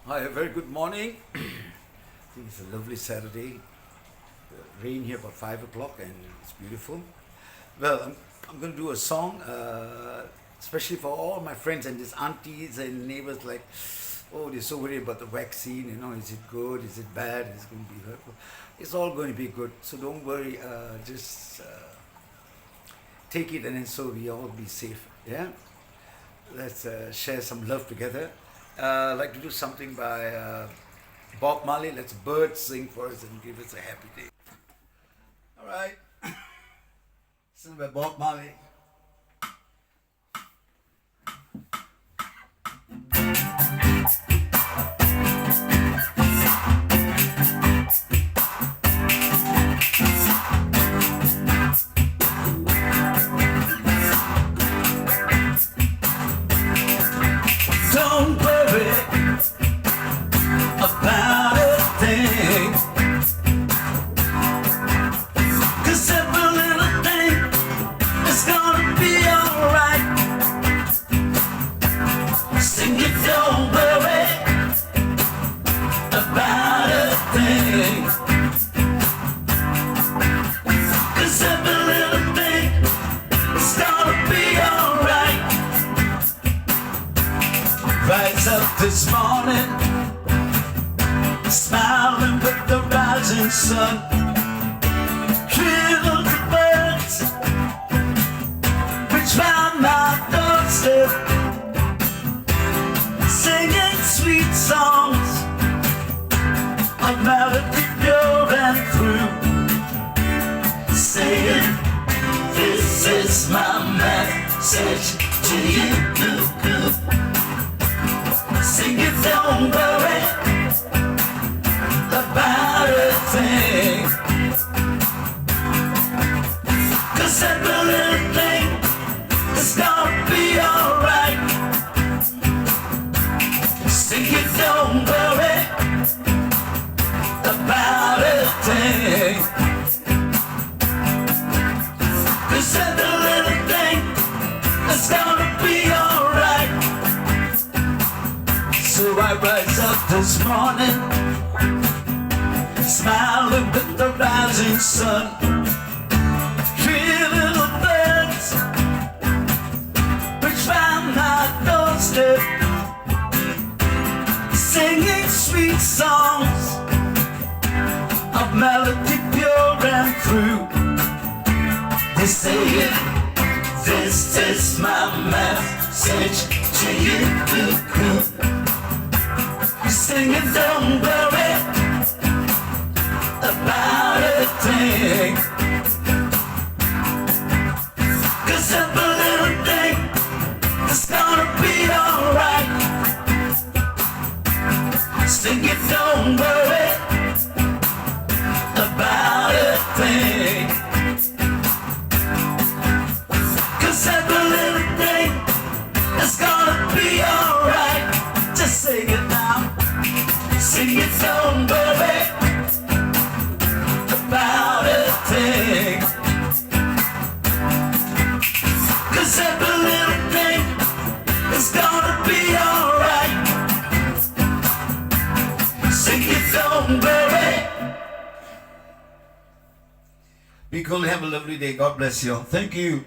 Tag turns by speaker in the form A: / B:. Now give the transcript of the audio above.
A: Hi, a very good morning. I think it's a lovely Saturday. Rain here about 5 o'clock and it's beautiful. Well, I'm going to do a song, especially for all my friends and these aunties and neighbors like, oh, they're so worried about the vaccine, is it good, is it bad, is it going to be hurtful? It's all going to be good, so don't worry, just take it and then so we all be safe, yeah? Let's share some love together. I'd like to do something by Bob Marley. Let's birds sing for us and give us a happy day. All right. Sung by Bob Marley. Don't worry about a thing, 'cause every little thing is gonna be alright. Sing it, don't worry about a thing, 'cause every little thing is gonna be alright. Rise up this morning, smiling with the rising sun. Hear the birds which round my doorstep, singing sweet songs of melody pure and true, saying, this is my message to you. Sing it, don't worry about a thing, 'cause every little thing is gonna be alright. Sing it, don't worry about a thing, 'cause every little thing is gonna be alright. So I rise up this morning, smiling with the rising sun. Three little birds which round my doorstep, singing sweet songs of melody pure and true. They say it, this is my message to you. Sing it, don't worry about a thing, 'cause every little thing is gonna be alright. Sing it, don't worry about a thing, 'cause every little thing is gonna be alright. Just sing it now. Sing it, don't worry about a thing, 'cause every little thing is gonna be alright. Sing it, don't worry. Be cool, have a lovely day. God bless you. Thank you.